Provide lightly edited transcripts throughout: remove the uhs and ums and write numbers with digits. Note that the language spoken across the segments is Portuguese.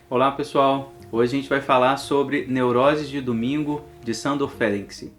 Olá pessoal, hoje a gente vai falar sobre Neuroses de Domingo de Sándor Ferenczi.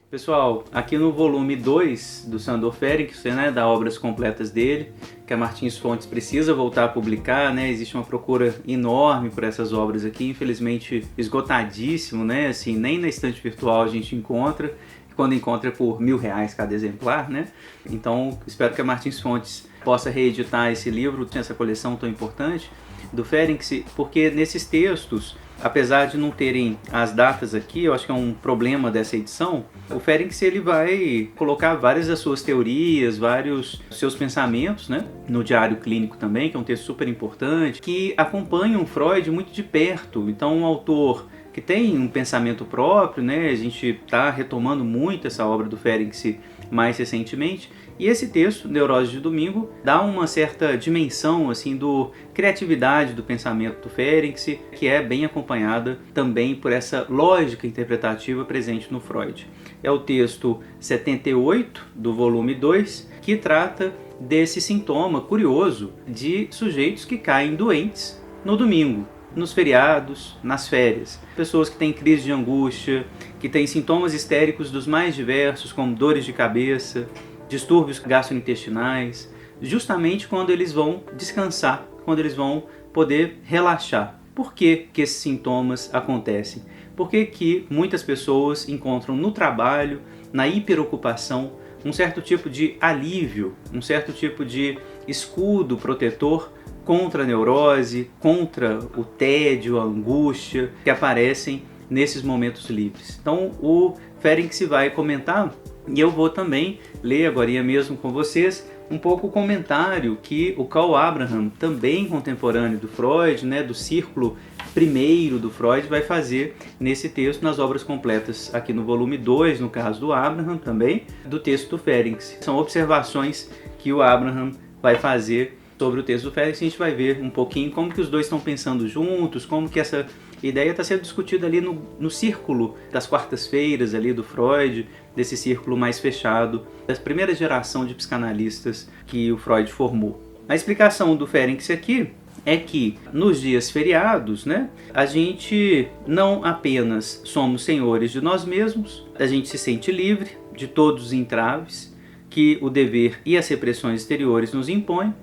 Pessoal, aqui no volume 2 do Sándor Ferenczi, né, da Obras Completas dele, que a Martins Fontes precisa voltar a publicar, né, existe uma procura enorme por essas obras aqui, infelizmente esgotadíssimo, né, assim, nem na estante virtual a gente encontra, quando encontra é por R$1.000 cada exemplar, né, então espero que a Martins Fontes possa reeditar esse livro, essa coleção tão importante do Ferenczi, porque nesses textos, apesar de não terem as datas aqui, eu acho que é um problema dessa edição, o Ferenczi ele vai colocar várias das suas teorias, vários seus pensamentos, né, no Diário Clínico também, que é um texto super importante, que acompanham Freud muito de perto. Então, um autor que tem um pensamento próprio, né, a gente está retomando muito essa obra do Ferenczi mais recentemente, e esse texto, Neuroses de Domingo, dá uma certa dimensão assim do criatividade do pensamento do Ferenczi, que é bem acompanhada também por essa lógica interpretativa presente no Freud. É o texto 78 do volume 2, que trata desse sintoma curioso de sujeitos que caem doentes no domingo, nos feriados, nas férias. Pessoas que têm crise de angústia, que têm sintomas histéricos dos mais diversos, como dores de cabeça, distúrbios gastrointestinais, justamente quando eles vão descansar, quando eles vão poder relaxar. Por que que esses sintomas acontecem? Por que que muitas pessoas encontram no trabalho, na hiperocupação, um certo tipo de alívio, um certo tipo de escudo protetor contra a neurose, contra o tédio, a angústia que aparecem nesses momentos livres? Então o Ferenczi vai comentar, e eu vou também ler agora mesmo com vocês um pouco o comentário que o Karl Abraham, também contemporâneo do Freud, né, do círculo primeiro do Freud, vai fazer nesse texto, nas obras completas, aqui no volume 2, no caso do Abraham também, do texto do Ferenczi. São observações que o Abraham vai fazer sobre o texto do Ferenczi. A gente vai ver um pouquinho como que os dois estão pensando juntos, como que essa ideia está sendo discutida ali no círculo das quartas-feiras ali do Freud, desse círculo mais fechado, da primeira geração de psicanalistas que o Freud formou. A explicação do Ferenczi aqui é que nos dias feriados, né, a gente não apenas somos senhores de nós mesmos, a gente se sente livre de todos os entraves que o dever e as repressões exteriores nos impõem,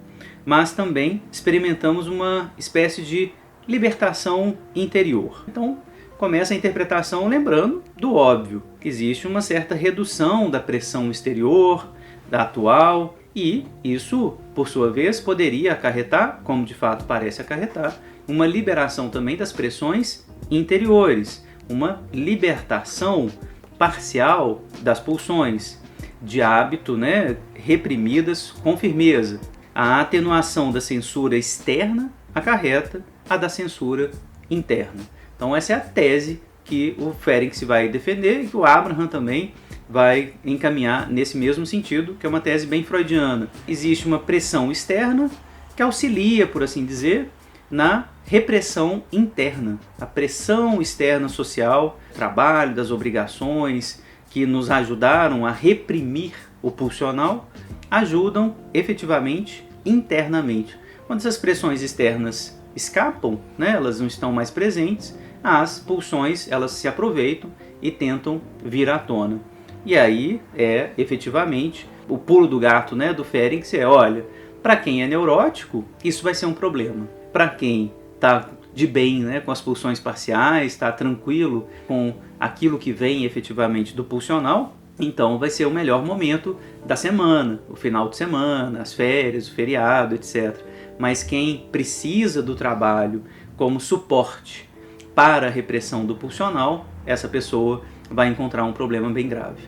mas também experimentamos uma espécie de libertação interior. Então, começa a interpretação lembrando do óbvio. Existe uma certa redução da pressão exterior, da atual, e isso, por sua vez, poderia acarretar, como de fato parece acarretar, uma liberação também das pressões interiores, uma libertação parcial das pulsões de hábito, né, reprimidas com firmeza. A atenuação da censura externa acarreta a da censura interna. Então essa é a tese que o Ferenczi vai defender e que o Abraham também vai encaminhar nesse mesmo sentido, que é uma tese bem freudiana. Existe uma pressão externa que auxilia, por assim dizer, na repressão interna. A pressão externa social, trabalho, das obrigações que nos ajudaram a reprimir o pulsional, ajudam efetivamente internamente. Quando essas pressões externas escapam, né, elas não estão mais presentes, as pulsões elas se aproveitam e tentam vir à tona. E aí é efetivamente o pulo do gato, né, do Ferenczi é, olha, para quem é neurótico, isso vai ser um problema. Para quem está de bem, né, com as pulsões parciais, está tranquilo com aquilo que vem efetivamente do pulsional, então vai ser o melhor momento da semana, o final de semana, as férias, o feriado, etc. Mas quem precisa do trabalho como suporte para a repressão do pulsional, essa pessoa vai encontrar um problema bem grave.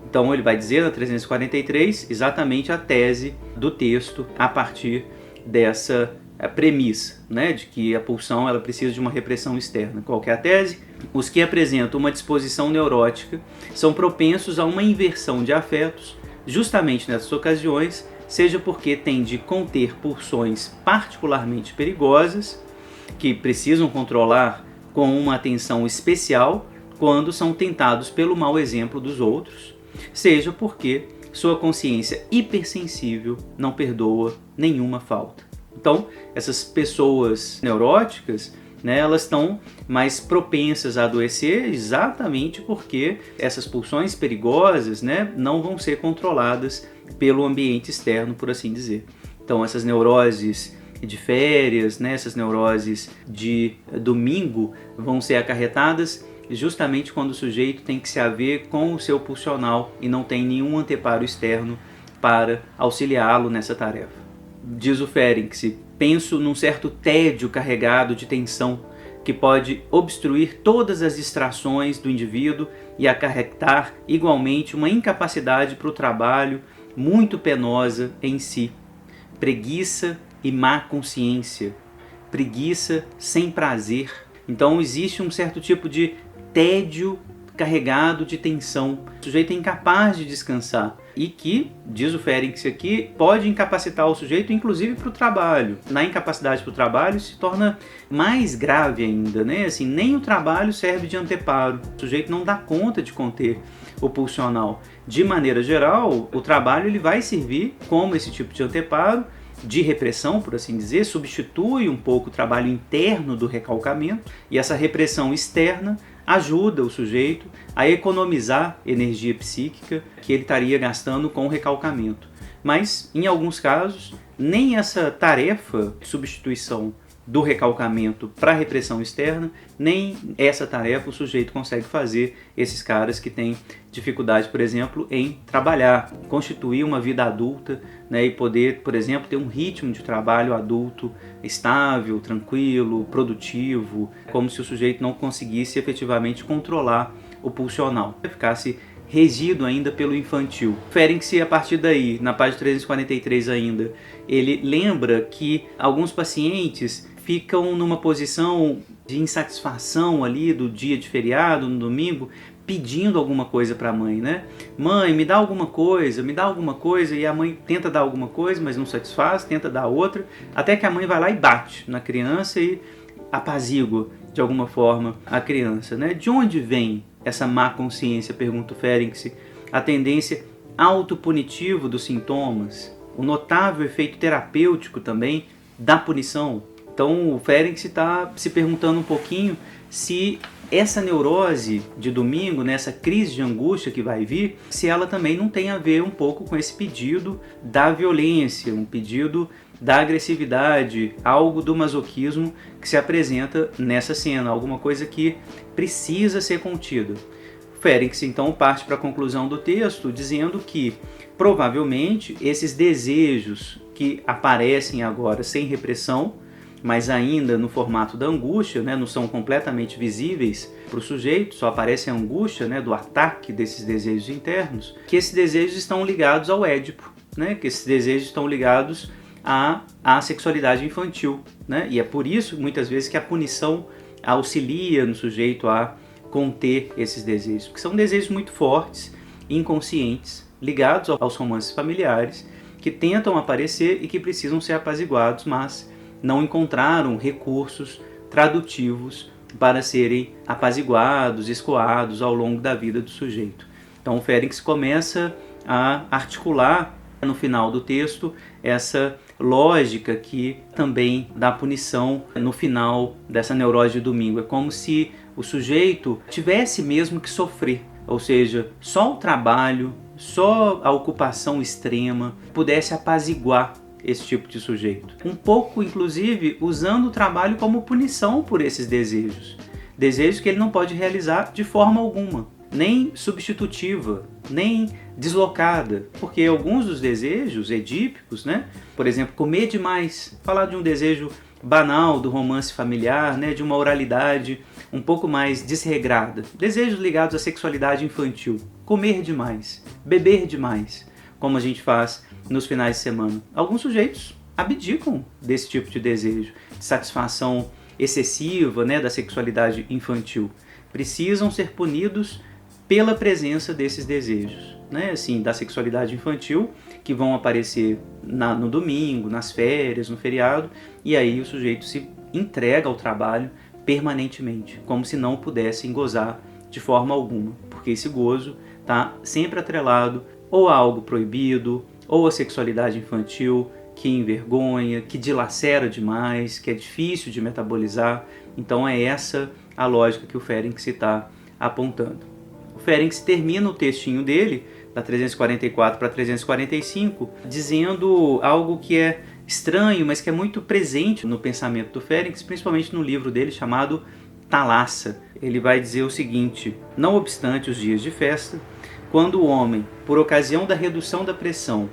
Então ele vai dizer na 343 exatamente a tese do texto a partir dessa premissa, né, de que a pulsão ela precisa de uma repressão externa. Qual que é a tese? Os que apresentam uma disposição neurótica são propensos a uma inversão de afetos, justamente nessas ocasiões, seja porque têm de conter pulsões particularmente perigosas, que precisam controlar com uma atenção especial quando são tentados pelo mau exemplo dos outros, seja porque sua consciência hipersensível não perdoa nenhuma falta. Então, essas pessoas neuróticas, né, elas estão mais propensas a adoecer exatamente porque essas pulsões perigosas, né, não vão ser controladas pelo ambiente externo, por assim dizer. Então, essas neuroses de férias, né, essas neuroses de domingo vão ser acarretadas justamente quando o sujeito tem que se haver com o seu pulsional e não tem nenhum anteparo externo para auxiliá-lo nessa tarefa. Diz o Ferenczi: penso num certo tédio carregado de tensão que pode obstruir todas as distrações do indivíduo e acarretar igualmente uma incapacidade para o trabalho muito penosa em si. Preguiça e má consciência, preguiça sem prazer. Então existe um certo tipo de tédio carregado de tensão. O sujeito é incapaz de descansar e que, diz o Ferenczi aqui, pode incapacitar o sujeito inclusive para o trabalho. Na incapacidade para o trabalho se torna mais grave ainda, né? Assim, nem o trabalho serve de anteparo. O sujeito não dá conta de conter o pulsional. De maneira geral, o trabalho ele vai servir como esse tipo de anteparo, de repressão, por assim dizer, substitui um pouco o trabalho interno do recalcamento, e essa repressão externa ajuda o sujeito a economizar energia psíquica que ele estaria gastando com o recalcamento. Mas, em alguns casos, nem essa tarefa de substituição do recalcamento para a repressão externa, nem essa tarefa o sujeito consegue fazer, esses caras que têm dificuldade, por exemplo, em trabalhar, constituir uma vida adulta, né, e poder, por exemplo, ter um ritmo de trabalho adulto estável, tranquilo, produtivo, como se o sujeito não conseguisse efetivamente controlar o pulsional, ficasse regido ainda pelo infantil. Ferenczi, a partir daí, na página 343 ainda, ele lembra que alguns pacientes ficam numa posição de insatisfação ali do dia de feriado, no domingo, pedindo alguma coisa para a mãe, né? Mãe, me dá alguma coisa, e a mãe tenta dar alguma coisa, mas não satisfaz, tenta dar outra, até que a mãe vai lá e bate na criança e apazigua de alguma forma a criança, né? De onde vem essa má consciência, pergunta o Ferenczi? A tendência autopunitiva dos sintomas, o notável efeito terapêutico também da punição. Então o Ferenczi está se perguntando um pouquinho se essa neurose de domingo, né, essa crise de angústia que vai vir, se ela também não tem a ver um pouco com esse pedido da violência, um pedido da agressividade, algo do masoquismo que se apresenta nessa cena, alguma coisa que precisa ser contida. Ferenczi então parte para a conclusão do texto dizendo que provavelmente esses desejos que aparecem agora sem repressão, mas ainda no formato da angústia, né, não são completamente visíveis para o sujeito, só aparece a angústia, né, do ataque desses desejos internos, que esses desejos estão ligados ao Édipo, né, que esses desejos estão ligados à sexualidade infantil, né, e é por isso muitas vezes que a punição auxilia no sujeito a conter esses desejos, porque são desejos muito fortes, inconscientes, ligados aos romances familiares, que tentam aparecer e que precisam ser apaziguados, mas não encontraram recursos tradutivos para serem apaziguados, escoados ao longo da vida do sujeito. Então o Ferenczi começa a articular no final do texto essa lógica que também dá punição no final dessa neurose de domingo. É como se o sujeito tivesse mesmo que sofrer, ou seja, só o trabalho, só a ocupação extrema pudesse apaziguar esse tipo de sujeito. Um pouco, inclusive, usando o trabalho como punição por esses desejos. Desejos que ele não pode realizar de forma alguma, nem substitutiva, nem deslocada. Porque alguns dos desejos edípicos, né? Por exemplo, comer demais, falar de um desejo banal do romance familiar, né? De uma oralidade um pouco mais desregrada. Desejos ligados à sexualidade infantil. Comer demais, beber demais, como a gente faz nos finais de semana. Alguns sujeitos abdicam desse tipo de desejo, de satisfação excessiva, né, da sexualidade infantil. Precisam ser punidos pela presença desses desejos, né, assim, da sexualidade infantil, que vão aparecer no domingo, nas férias, no feriado, e aí o sujeito se entrega ao trabalho permanentemente, como se não pudessem gozar de forma alguma, porque esse gozo está sempre atrelado ou a algo proibido, ou a sexualidade infantil que envergonha, que dilacera demais, que é difícil de metabolizar. Então é essa a lógica que o Ferenczi está apontando. O Ferenczi termina o textinho dele, da 344 para 345, dizendo algo que é estranho, mas que é muito presente no pensamento do Ferenczi, principalmente no livro dele chamado Thalassa. Ele vai dizer o seguinte: não obstante os dias de festa, quando o homem, por ocasião da redução da pressão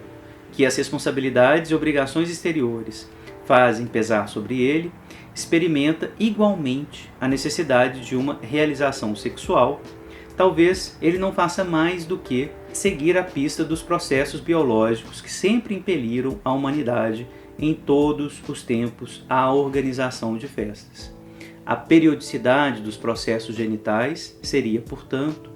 que as responsabilidades e obrigações exteriores fazem pesar sobre ele, experimenta igualmente a necessidade de uma realização sexual, talvez ele não faça mais do que seguir a pista dos processos biológicos que sempre impeliram a humanidade em todos os tempos à organização de festas. A periodicidade dos processos genitais seria, portanto,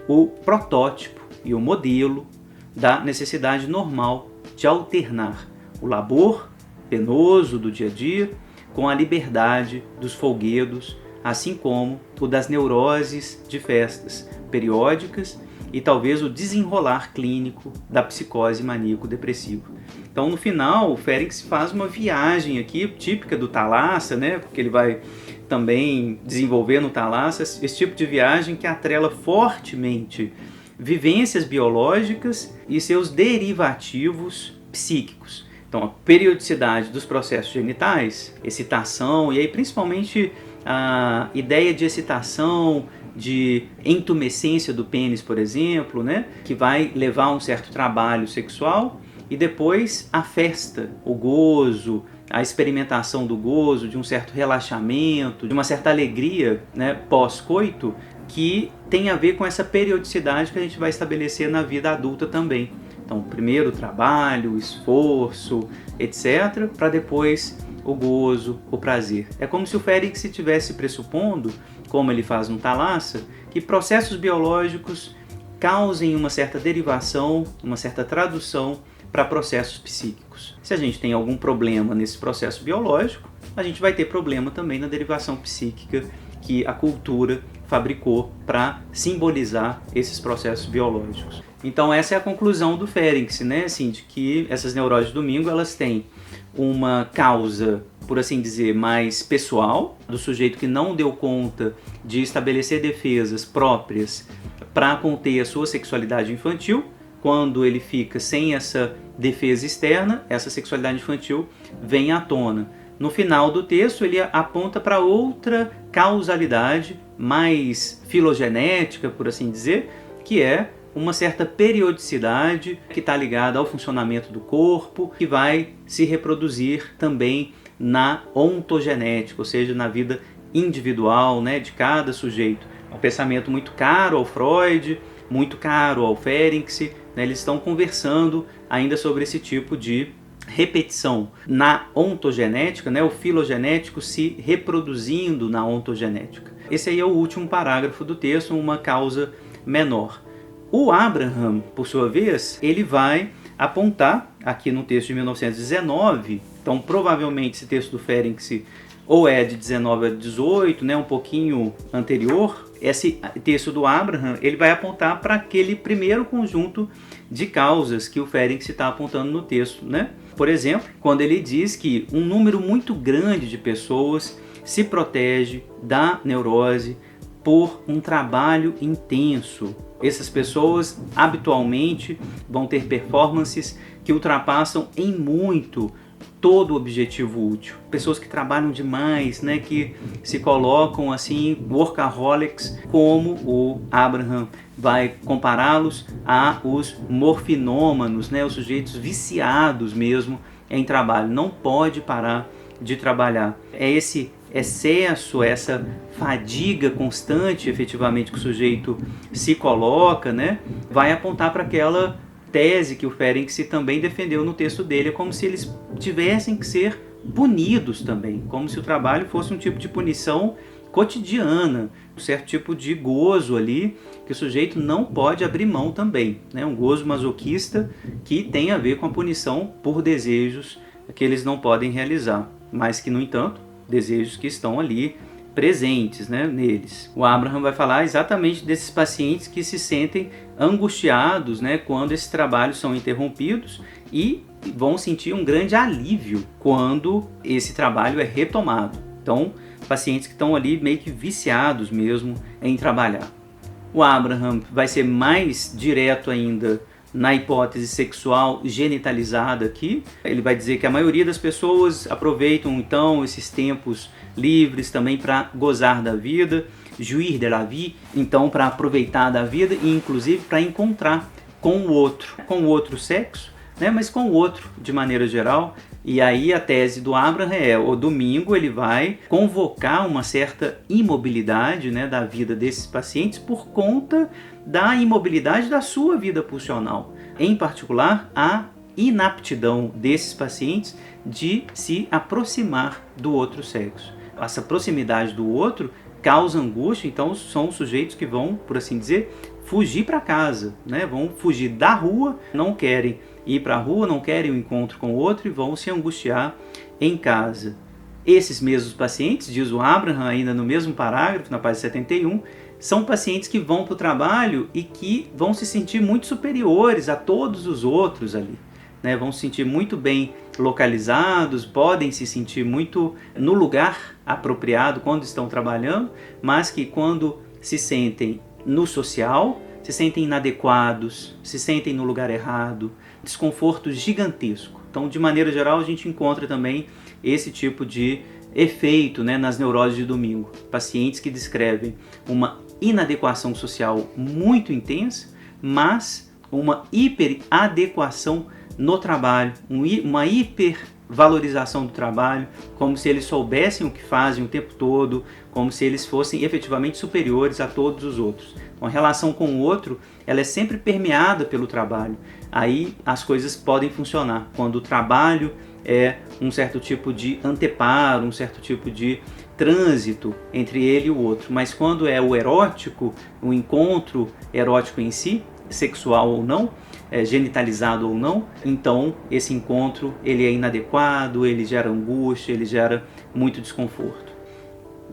o protótipo e o modelo da necessidade normal de alternar o labor penoso do dia a dia com a liberdade dos folguedos, assim como o das neuroses de festas periódicas e talvez o desenrolar clínico da psicose maníaco-depressiva. Então, no final, o Ferenczi faz uma viagem aqui típica do Thalassa, né? Porque ele vai também desenvolver no Thalassa esse tipo de viagem que atrela fortemente vivências biológicas e seus derivativos psíquicos. Então, a periodicidade dos processos genitais, excitação, e aí principalmente a ideia de excitação, de entumescência do pênis, por exemplo, né, que vai levar a um certo trabalho sexual, e depois a festa, o gozo, a experimentação do gozo, de um certo relaxamento, de uma certa alegria, né, pós-coito, que tem a ver com essa periodicidade que a gente vai estabelecer na vida adulta também. Então, primeiro o trabalho, o esforço, etc., para depois o gozo, o prazer. É como se o Ferenczi estivesse pressupondo, como ele faz no Thalassa, que processos biológicos causem uma certa derivação, uma certa tradução para processos psíquicos. Se a gente tem algum problema nesse processo biológico, a gente vai ter problema também na derivação psíquica que a cultura fabricou para simbolizar esses processos biológicos. Então essa é a conclusão do Ferenczi, né? Assim, de que essas neuroses de domingo elas têm uma causa, por assim dizer, mais pessoal, do sujeito que não deu conta de estabelecer defesas próprias para conter a sua sexualidade infantil. Quando ele fica sem essa defesa externa, essa sexualidade infantil vem à tona. No final do texto, ele aponta para outra causalidade mais filogenética, por assim dizer, que é uma certa periodicidade que está ligada ao funcionamento do corpo, que vai se reproduzir também na ontogenética, ou seja, na vida individual, né, de cada sujeito. É um pensamento muito caro ao Freud, muito caro ao Ferenczi, né, eles estão conversando ainda sobre esse tipo de repetição na ontogenética, né, o filogenético se reproduzindo na ontogenética. Esse aí é o último parágrafo do texto, uma causa menor. O Abraham, por sua vez, ele vai apontar aqui no texto de 1919, então provavelmente esse texto do Ferenczi ou é de 19 a 18, né, um pouquinho anterior. Esse texto do Abraham, ele vai apontar para aquele primeiro conjunto de causas que o Ferenczi está apontando no texto, né? Por exemplo, quando ele diz que um número muito grande de pessoas se protege da neurose por um trabalho intenso. Essas pessoas habitualmente vão ter performances que ultrapassam em muito todo o objetivo útil. Pessoas que trabalham demais, né, que se colocam assim, workaholics, como o Abraham vai compará-los a os morfinômanos, né, os sujeitos viciados mesmo em trabalho. Não pode parar de trabalhar. É esse excesso, essa fadiga constante, efetivamente, que o sujeito se coloca, né, vai apontar para aquela tese que o Ferenczi também defendeu no texto dele. É como se eles tivessem que ser punidos também, como se o trabalho fosse um tipo de punição cotidiana, um certo tipo de gozo ali, que o sujeito não pode abrir mão também, né? Um gozo masoquista que tem a ver com a punição por desejos que eles não podem realizar, mas que, no entanto, desejos que estão ali presentes, né, neles. O Abraham vai falar exatamente desses pacientes que se sentem angustiados, né, quando esses trabalhos são interrompidos e vão sentir um grande alívio quando esse trabalho é retomado. Então, pacientes que estão ali meio que viciados mesmo em trabalhar. O Abraham vai ser mais direto ainda na hipótese sexual genitalizada aqui. Ele vai dizer que a maioria das pessoas aproveitam então esses tempos livres também para gozar da vida, jouir de la vie, então para aproveitar da vida e inclusive para encontrar com o outro sexo, né, mas com o outro de maneira geral. E aí a tese do Abraham é, o domingo ele vai convocar uma certa imobilidade, né, da vida desses pacientes por conta da imobilidade da sua vida pulsional. Em particular, a inaptidão desses pacientes de se aproximar do outro sexo. Essa proximidade do outro causa angústia, então são sujeitos que vão, por assim dizer, fugir para casa, né? Vão fugir da rua, não querem ir para a rua, não querem o encontro com o outro e vão se angustiar em casa. Esses mesmos pacientes, diz o Abraham ainda no mesmo parágrafo, na página 71, são pacientes que vão para o trabalho e que vão se sentir muito superiores a todos os outros ali, né? Vão se sentir muito bem localizados, podem se sentir muito no lugar apropriado quando estão trabalhando, mas que quando se sentem no social, se sentem inadequados, se sentem no lugar errado, desconforto gigantesco. Então, de maneira geral, a gente encontra também esse tipo de efeito, né, nas neuroses de domingo. Pacientes que descrevem uma inadequação social muito intensa, mas uma hiperadequação no trabalho, uma hipervalorização do trabalho, como se eles soubessem o que fazem o tempo todo, como se eles fossem efetivamente superiores a todos os outros. Então, a relação com o outro, ela é sempre permeada pelo trabalho. Aí as coisas podem funcionar. Quando o trabalho é um certo tipo de anteparo, um certo tipo de trânsito entre ele e o outro. Mas quando é o erótico, o encontro erótico em si, sexual ou não, genitalizado ou não, então esse encontro ele é inadequado, ele gera angústia, ele gera muito desconforto.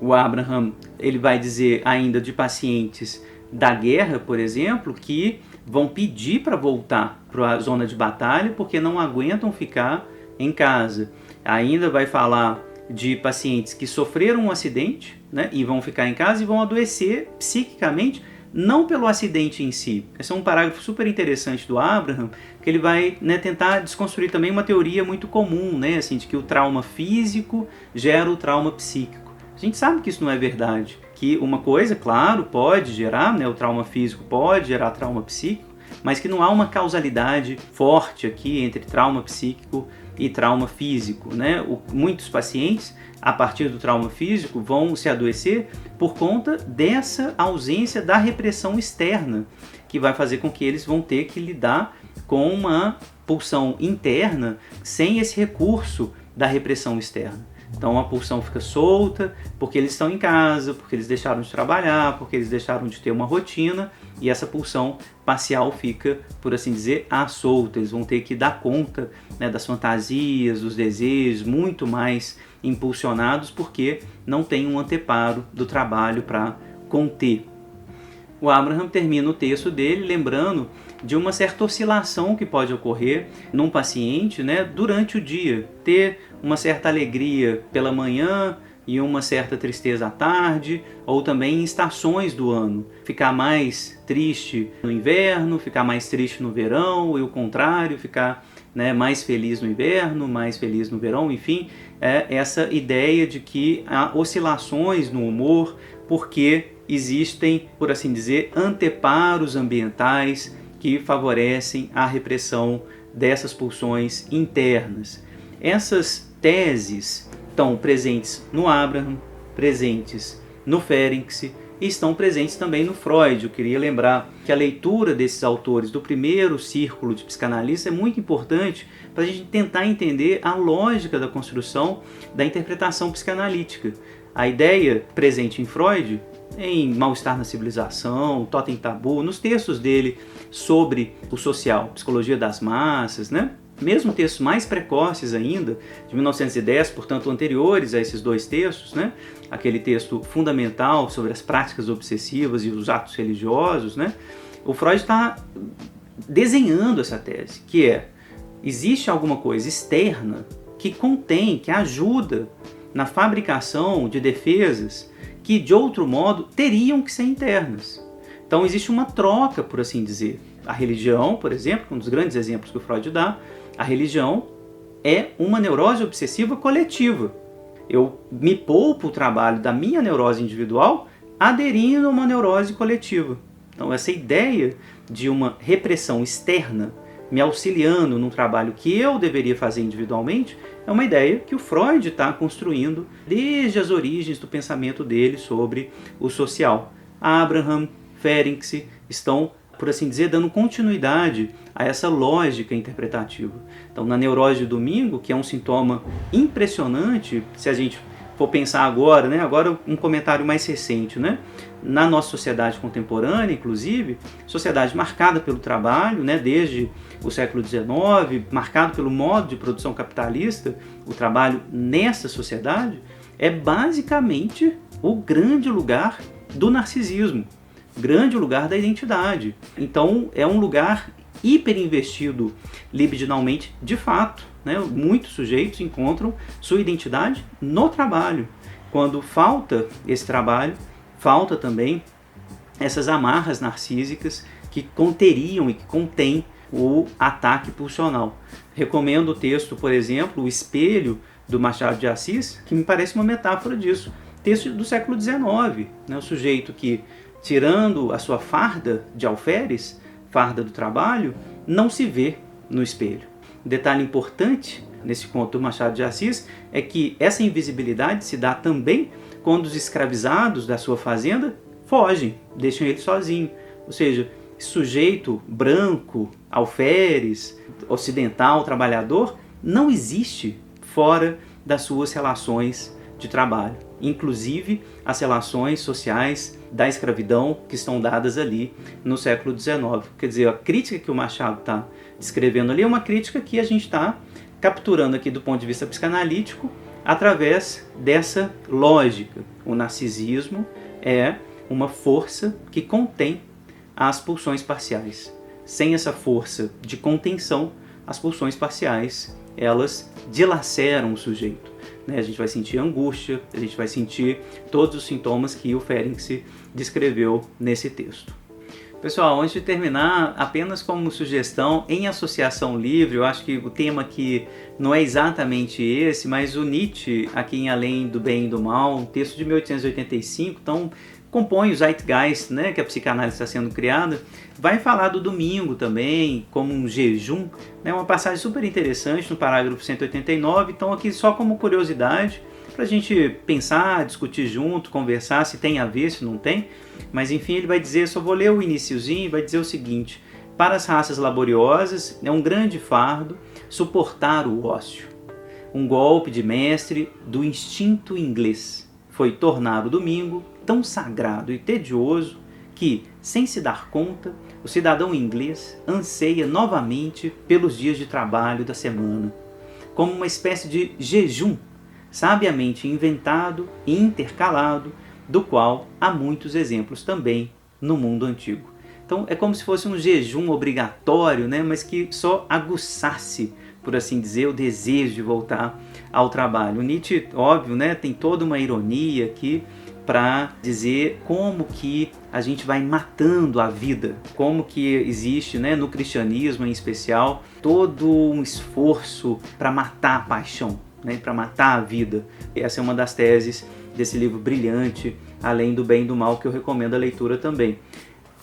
O Abraham ele vai dizer ainda de pacientes da guerra, por exemplo, que vão pedir para voltar para a zona de batalha porque não aguentam ficar em casa. Ainda vai falar de pacientes que sofreram um acidente, né, e vão ficar em casa e vão adoecer psiquicamente, não pelo acidente em si. Esse é um parágrafo super interessante do Abraham, que ele vai, né, tentar desconstruir também uma teoria muito comum, né, assim, de que o trauma físico gera o trauma psíquico. A gente sabe que isso não é verdade, que uma coisa, claro, pode gerar, né, o trauma físico pode gerar trauma psíquico, mas que não há uma causalidade forte aqui entre trauma psíquico e trauma físico, né? Muitos pacientes, a partir do trauma físico, vão se adoecer por conta dessa ausência da repressão externa, que vai fazer com que eles vão ter que lidar com uma pulsão interna sem esse recurso da repressão externa. Então a pulsão fica solta porque eles estão em casa, porque eles deixaram de trabalhar, porque eles deixaram de ter uma rotina, e essa pulsão parcial fica, por assim dizer, à solta. Eles vão ter que dar conta, né, das fantasias, dos desejos, muito mais impulsionados porque não tem um anteparo do trabalho para conter. O Abraham termina o texto dele lembrando de uma certa oscilação que pode ocorrer num paciente, né, durante o dia. Ter uma certa alegria pela manhã e uma certa tristeza à tarde, ou também em estações do ano. Ficar mais triste no inverno, ficar mais triste no verão, e o contrário, ficar, né, mais feliz no inverno, mais feliz no verão, enfim, é essa ideia de que há oscilações no humor, porque existem, por assim dizer, anteparos ambientais que favorecem a repressão dessas pulsões internas. Essas teses estão presentes no Abraham, presentes no Ferenczi e estão presentes também no Freud. Eu queria lembrar que a leitura desses autores do primeiro círculo de psicanalistas é muito importante para a gente tentar entender a lógica da construção da interpretação psicanalítica. A ideia presente em Freud, em Mal-Estar na Civilização, Totem e Tabu, nos textos dele sobre o social, psicologia das massas, né? mesmo textos mais precoces ainda, de 1910, portanto anteriores a esses dois textos, né? Aquele texto fundamental sobre as práticas obsessivas e os atos religiosos, né? O Freud está desenhando essa tese, que é: existe alguma coisa externa que contém, que ajuda na fabricação de defesas que de outro modo teriam que ser internas. Então existe uma troca, por assim dizer. A religião, por exemplo, um dos grandes exemplos que o Freud dá, a religião é uma neurose obsessiva coletiva. Eu me poupo o trabalho da minha neurose individual aderindo a uma neurose coletiva. Então essa ideia de uma repressão externa me auxiliando num trabalho que eu deveria fazer individualmente é uma ideia que o Freud está construindo desde as origens do pensamento dele sobre o social. Abraham, Ferenczi estão, por assim dizer, dando continuidade a essa lógica interpretativa. Então, na neurose de domingo, que é um sintoma impressionante, se a gente for pensar agora, né? Agora um comentário mais recente, né? Na nossa sociedade contemporânea, inclusive, sociedade marcada pelo trabalho, né? Desde o século XIX, marcado pelo modo de produção capitalista, o trabalho nessa sociedade é basicamente o grande lugar do narcisismo, grande lugar da identidade. Então é um lugar hiperinvestido libidinalmente de fato, né? Muitos sujeitos encontram sua identidade no trabalho. Quando falta esse trabalho, falta também essas amarras narcísicas que conteriam e que contêm o ataque pulsional. Recomendo o texto, por exemplo, O Espelho, do Machado de Assis, que me parece uma metáfora disso. Texto do século XIX, né? O sujeito que, tirando a sua farda de alferes, farda do trabalho, não se vê no espelho. Um detalhe importante nesse conto do Machado de Assis é que essa invisibilidade se dá também quando os escravizados da sua fazenda fogem, deixam ele sozinho. Ou seja, sujeito branco, alferes, ocidental, trabalhador, não existe fora das suas relações de trabalho. Inclusive as relações sociais da escravidão que estão dadas ali no século XIX. Quer dizer, a crítica que o Machado está descrevendo ali é uma crítica que a gente está capturando aqui do ponto de vista psicanalítico através dessa lógica. O narcisismo é uma força que contém as pulsões parciais. Sem essa força de contenção, as pulsões parciais, elas dilaceram o sujeito. A gente vai sentir angústia, a gente vai sentir todos os sintomas que o Ferenczi descreveu nesse texto. Pessoal, antes de terminar, apenas como sugestão, em associação livre, eu acho que o tema aqui não é exatamente esse, mas o Nietzsche, aqui em Além do Bem e do Mal, um texto de 1885, então compõe o Zeitgeist, né, que a psicanálise está sendo criada, vai falar do domingo também, como um jejum, né, uma passagem super interessante no parágrafo 189, então aqui só como curiosidade, para a gente pensar, discutir junto, conversar se tem a ver, se não tem, mas enfim, ele vai dizer, só vou ler o iniciozinho, vai dizer o seguinte: para as raças laboriosas é um grande fardo suportar o ócio. Um golpe de mestre do instinto inglês foi tornar o domingo tão sagrado e tedioso que, sem se dar conta, o cidadão inglês anseia novamente pelos dias de trabalho da semana, como uma espécie de jejum sabiamente inventado e intercalado, do qual há muitos exemplos também no mundo antigo. Então é como se fosse um jejum obrigatório, né, mas que só aguçasse, por assim dizer, o desejo de voltar ao trabalho. O Nietzsche, óbvio, né, tem toda uma ironia aqui para dizer como que a gente vai matando a vida, como que existe, né, no cristianismo em especial, todo um esforço para matar a paixão, né, para matar a vida. Essa é uma das teses desse livro brilhante, Além do Bem e do Mal, que eu recomendo a leitura também.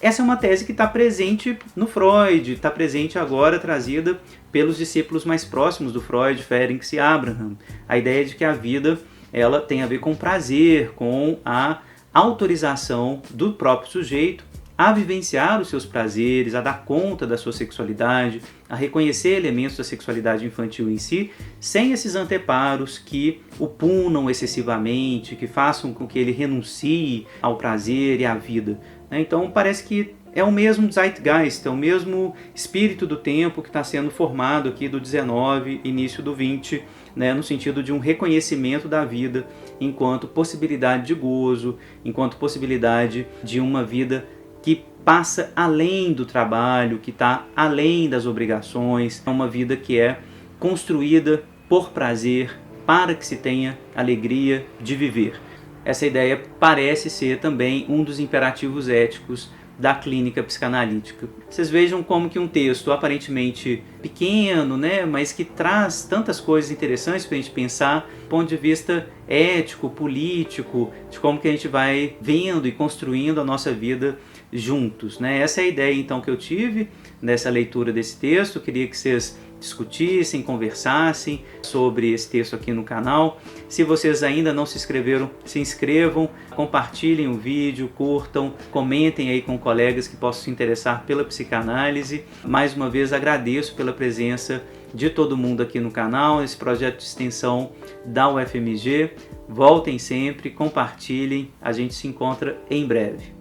Essa é uma tese que está presente no Freud, está presente agora trazida pelos discípulos mais próximos do Freud, Ferenczi e Abraham. A ideia de que a vida ela tem a ver com prazer, com a autorização do próprio sujeito a vivenciar os seus prazeres, a dar conta da sua sexualidade, a reconhecer elementos da sexualidade infantil em si, sem esses anteparos que o punam excessivamente, que façam com que ele renuncie ao prazer e à vida. Então parece que é o mesmo zeitgeist, é o mesmo espírito do tempo que está sendo formado aqui do 19, início do 20, né, no sentido de um reconhecimento da vida enquanto possibilidade de gozo, enquanto possibilidade de uma vida que passa além do trabalho, que está além das obrigações, é uma vida que é construída por prazer, para que se tenha alegria de viver. Essa ideia parece ser também um dos imperativos éticos da clínica psicanalítica. Vocês vejam como que um texto aparentemente pequeno, né, mas que traz tantas coisas interessantes para a gente pensar do ponto de vista ético, político, de como que a gente vai vendo e construindo a nossa vida juntos, né? Essa é a ideia então que eu tive nessa leitura desse texto. Eu queria que vocês discutissem, conversassem sobre esse texto aqui no canal. Se vocês ainda não se inscreveram, se inscrevam, compartilhem o vídeo, curtam, comentem aí com colegas que possam se interessar pela psicanálise. Mais uma vez agradeço pela presença de todo mundo aqui no canal, esse projeto de extensão da UFMG. Voltem sempre, compartilhem, a gente se encontra em breve.